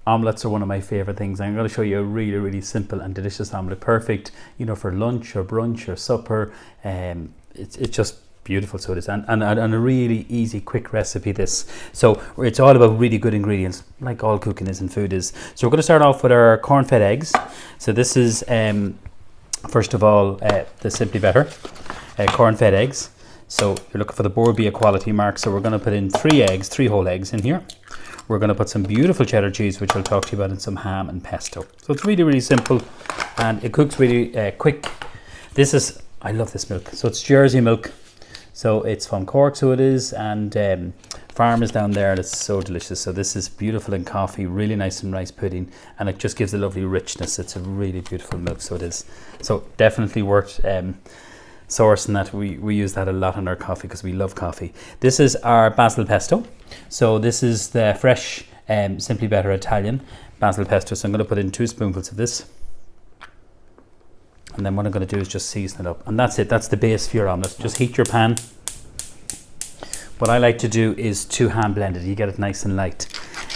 Omelettes are one of my favorite things. I'm going to show you a really, really simple and delicious omelette, perfect, you know, for lunch or brunch or supper. It's just beautiful, so it is, and a really easy, quick recipe. This, so it's all about really good ingredients, like all cooking is and food is. So we're going to start off with our corn-fed eggs. So this is first of all the Simply Better corn-fed eggs. So you're looking for the Borbia quality mark. So we're going to put in 3 eggs, 3 whole eggs in here. We're going to put some beautiful cheddar cheese, which I'll talk to you about, and some ham and pesto. So it's really, really simple, and it cooks really quick. This is, I love this milk. So it's Jersey milk. So it's from Cork, so it is, and farmers down there, and it's so delicious. So this is beautiful in coffee, really nice in rice pudding, and it just gives a lovely richness. It's a really beautiful milk, so it is. So definitely worth sourcing that. We use that a lot in our coffee because we love coffee. This is our basil pesto. So this is the fresh Simply Better Italian basil pesto. So I'm going to put in 2 spoonfuls of this, and then what I'm going to do is just season it up, and that's it. That's the base for your omelette. Just heat your pan. What I like to do is to hand blend it. You get it nice and light,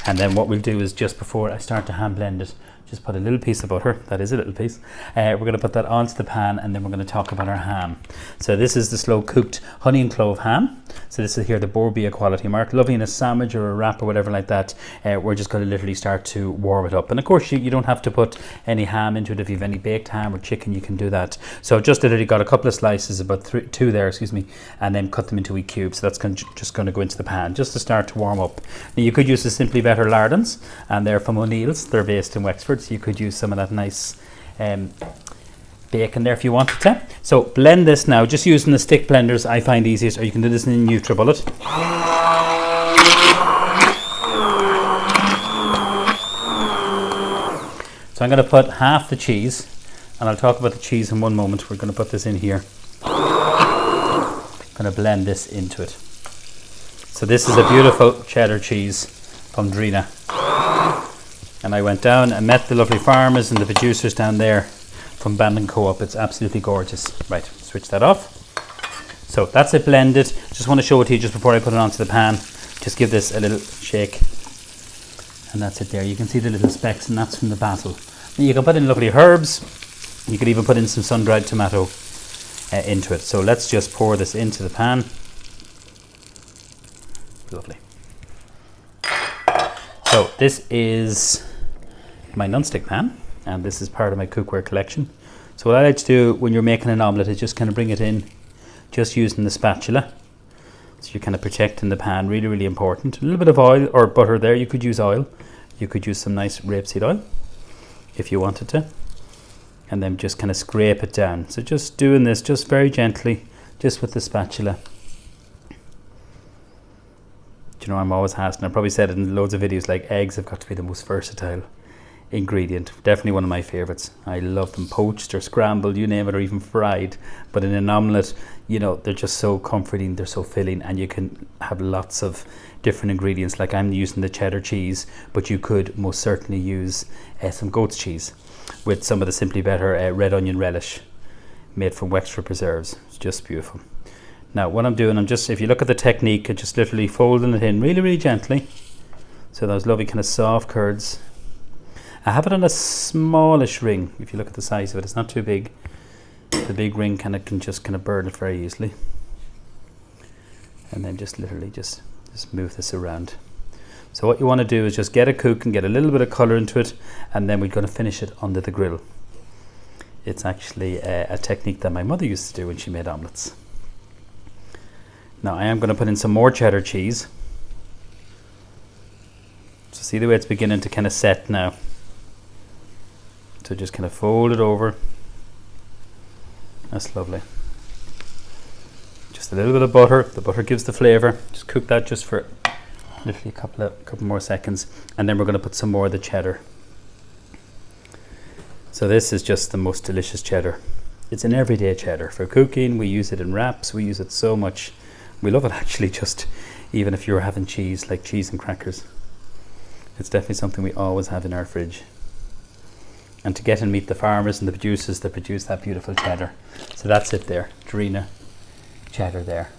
and then what we'll do is, just before I start to hand blend it, just put a little piece of butter. That is a little piece. We're going to put that onto the pan, and then we're going to talk about our ham. So this is the slow cooked honey and clove ham. So this is here the Borbia quality mark. Lovely in a sandwich or a wrap or whatever like that. We're just going to literally start to warm it up. And of course you don't have to put any ham into it. If you have any baked ham or chicken, you can do that. So just literally got a couple of slices, about 2 there, excuse me, and then cut them into wee cubes. So that's just going to go into the pan just to start to warm up. Now you could use the Simply Better lardons, and they're from O'Neill's. They're based in Wexford. So you could use some of that nice bacon there if you wanted to. So blend this now, just using the stick blenders I find easiest, or you can do this in a NutriBullet. So I'm going to put half the cheese, and I'll talk about the cheese in one moment. We're going to put this in here. I'm going to blend this into it. So this is a beautiful cheddar cheese from Drina. And I went down and met the lovely farmers and the producers down there from Bandon Co-op. It's absolutely gorgeous. Right, switch that off. So that's it blended. Just want to show it to you just before I put it onto the pan. Just give this a little shake. And that's it there. You can see the little specks, and that's from the basil. And you can put in lovely herbs. You could even put in some sun-dried tomato into it. So let's just pour this into the pan. Lovely. So this is my non-stick pan, and this is part of my cookware collection. So what I like to do when you're making an omelette is just kind of bring it in, just using the spatula. So you're kind of protecting the pan, really, really important. A little bit of oil or butter there. You could use oil. You could use some nice rapeseed oil if you wanted to. And then just kind of scrape it down. So just doing this just very gently, just with the spatula. You know, I'm always asked, and I've probably said it in loads of videos, like, eggs have got to be the most versatile ingredient. Definitely one of my favorites. I love them poached or scrambled, you name it, or even fried. But in an omelette, you know, they're just so comforting, they're so filling, and you can have lots of different ingredients. Like I'm using the cheddar cheese, but you could most certainly use some goat's cheese with some of the Simply Better red onion relish made from Wexford preserves. It's just beautiful. Now what I'm doing, if you look at the technique, I'm just literally folding it in really, really gently. So those lovely kind of soft curds. I have it on a smallish ring. If you look at the size of it, it's not too big. The big ring can just burn it very easily. And then just literally just move this around. So what you want to do is just get it cooking, get a little bit of colour into it, and then we're going to finish it under the grill. It's actually a technique that my mother used to do when she made omelettes. Now I am going to put in some more cheddar cheese. So see the way it's beginning to kind of set now. So just kind of fold it over. That's lovely. Just a little bit of butter. The butter gives the flavour. Just cook that just for literally a couple more seconds, and then we're going to put some more of the cheddar. So this is just the most delicious cheddar. It's an everyday cheddar for cooking. We use it in wraps. We use it so much. We love it actually, just even if you're having cheese, like cheese and crackers. It's definitely something we always have in our fridge. And to get and meet the farmers and the producers that produce that beautiful cheddar. So that's it there, Drina cheddar there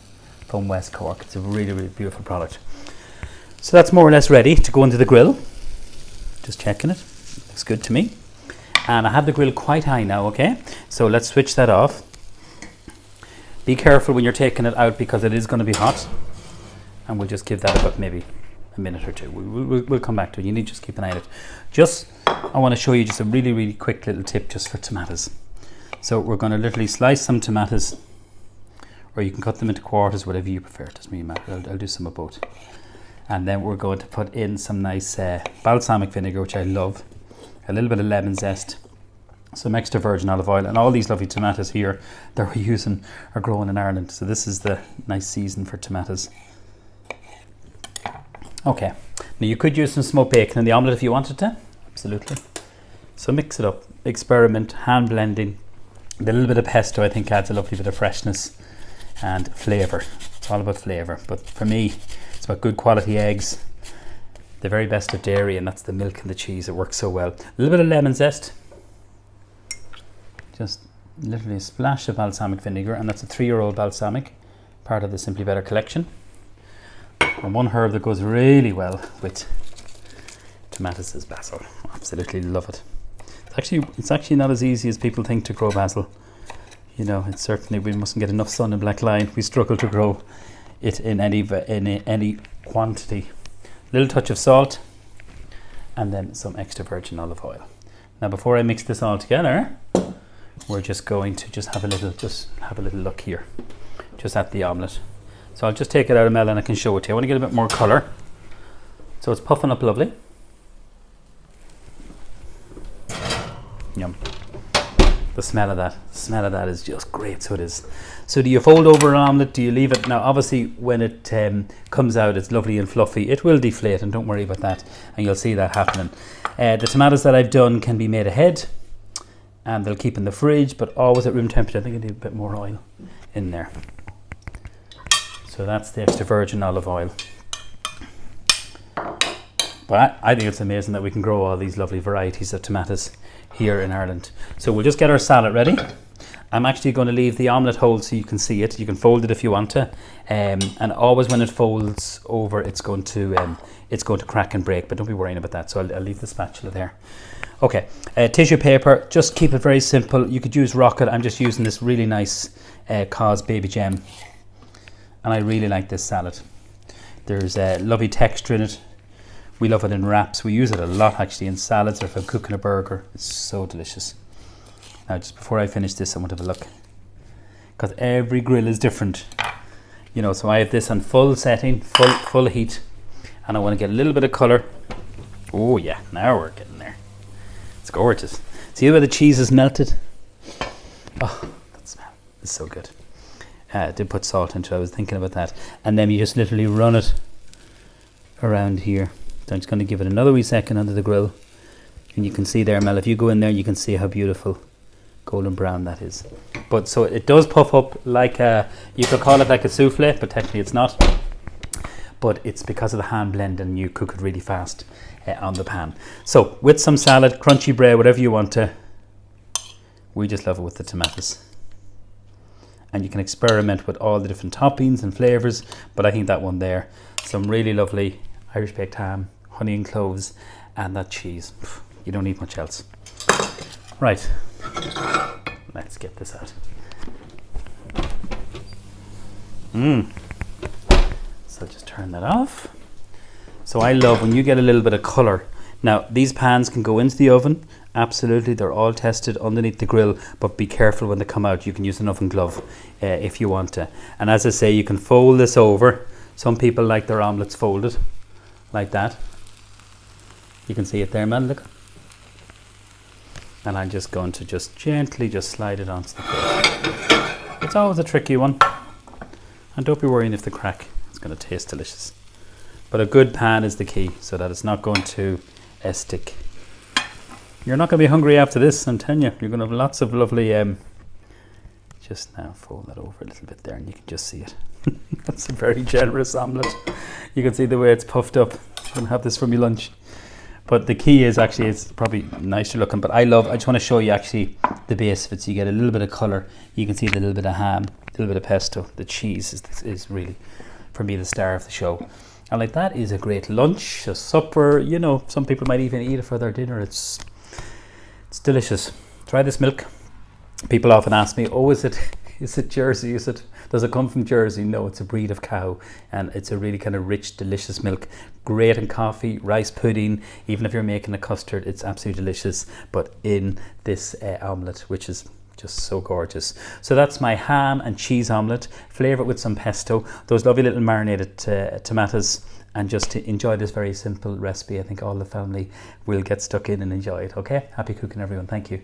from West Cork. It's a really, really beautiful product. So that's more or less ready to go into the grill. Just checking it. Looks good to me. And I have the grill quite high now, okay? So let's switch that off. Be careful when you're taking it out because it is going to be hot. And we'll just give that about maybe a minute or two. We'll come back to it. You need to just keep an eye on it. I want to show you just a really, really quick little tip just for tomatoes. So we're going to literally slice some tomatoes, or you can cut them into quarters, whatever you prefer. It doesn't really matter. I'll do some of both. And then we're going to put in some nice balsamic vinegar, which I love. A little bit of lemon zest, some extra virgin olive oil, and all these lovely tomatoes here that we're using are grown in Ireland. So this is the nice season for tomatoes. Okay, now you could use some smoked bacon in the omelette if you wanted to, absolutely. So mix it up, experiment, hand blending. A little bit of pesto I think adds a lovely bit of freshness and flavour. It's all about flavour, but for me it's about good quality eggs, the very best of dairy, and that's the milk and the cheese. It works so well. A little bit of lemon zest, just literally a splash of balsamic vinegar, and that's a 3-year-old balsamic, part of the Simply Better collection. And one herb that goes really well with tomatoes is basil. Absolutely love it. It's actually not as easy as people think to grow basil. You know, it's certainly, we mustn't get enough sun in Black Lion. We struggle to grow it in any quantity. Little touch of salt, and then some extra virgin olive oil. Now, before I mix this all together, we're just going to have a little look here, just at the omelette. So I'll just take it out of Mel and I can show it to you. I want to get a bit more colour. So it's puffing up lovely. Yum. The smell of that is just great. So it is. So do you fold over an omelette? Do you leave it? Now obviously when it comes out it's lovely and fluffy. It will deflate, and don't worry about that, and you'll see that happening. The tomatoes that I've done can be made ahead and they'll keep in the fridge, but always at room temperature. I think I need a bit more oil in there. So that's the extra virgin olive oil. But I think it's amazing that we can grow all these lovely varieties of tomatoes here in Ireland. So we'll just get our salad ready. I'm actually going to leave the omelette whole so you can see it. You can fold it if you want to, and always when it folds over, it's going to crack and break. But don't be worrying about that. So I'll leave the spatula there. Okay, tissue paper. Just keep it very simple. You could use Rocket. I'm just using this really nice Cos Baby Gem, and I really like this salad. There's a lovely texture in it. We love it in wraps. We use it a lot actually in salads, or if I'm cooking a burger. It's so delicious. Now, just before I finish this, I want to have a look, because every grill is different, you know. So I have this on full setting, full heat, and I want to get a little bit of colour. Oh yeah, now we're getting there. It's gorgeous. See where the cheese is melted? Oh, that smell is so good. I did put salt into it. I was thinking about that. And then you just literally run it around here. So I'm just going to give it another wee second under the grill, and you can see there, Mel, if you go in there, you can see how beautiful golden brown that is. But so it does puff up like you could call it like a souffle, but technically it's not. But it's because of the hand blend, and you cook it really fast on the pan. So with some salad, crunchy bread, whatever you want to, we just love it with the tomatoes. And you can experiment with all the different toppings and flavours, but I think that one there, some really lovely Irish baked ham, honey and cloves, and that cheese. You don't need much else. Right, let's get this out. So just turn that off. So I love when you get a little bit of colour. Now these pans can go into the oven, absolutely, they're all tested underneath the grill, but be careful when they come out. You can use an oven glove if you want to. And as I say, you can fold this over. Some people like their omelettes folded like that. You can see it there, man, look. And I'm just going to just gently just slide it onto the plate. It's always a tricky one, and don't be worrying if the crack. It's going to taste delicious, but a good pan is the key, so that it's not going to stick. You're not going to be hungry after this, I'm telling you. You're going to have lots of lovely just now fold that over a little bit there, and you can just see it. That's a very generous omelette. You can see the way it's puffed up. You're going to have this from your lunch. But the key is actually, it's probably nicer looking, but I just want to show you actually the base of it, so you get a little bit of colour. You can see the little bit of ham, a little bit of pesto. The cheese is really, for me, the star of the show. And like that is a great lunch, a supper, you know, some people might even eat it for their dinner. It's delicious. Try this milk. People often ask me, oh, is it Jersey? Does it come from Jersey? No, it's a breed of cow, and it's a really kind of rich, delicious milk. Great in coffee, rice pudding, even if you're making a custard, it's absolutely delicious. But in this omelette, which is just so gorgeous. So that's my ham and cheese omelette. Flavour it with some pesto, those lovely little marinated tomatoes, and just to enjoy this very simple recipe. I think all the family will get stuck in and enjoy it. Okay, happy cooking everyone. Thank you.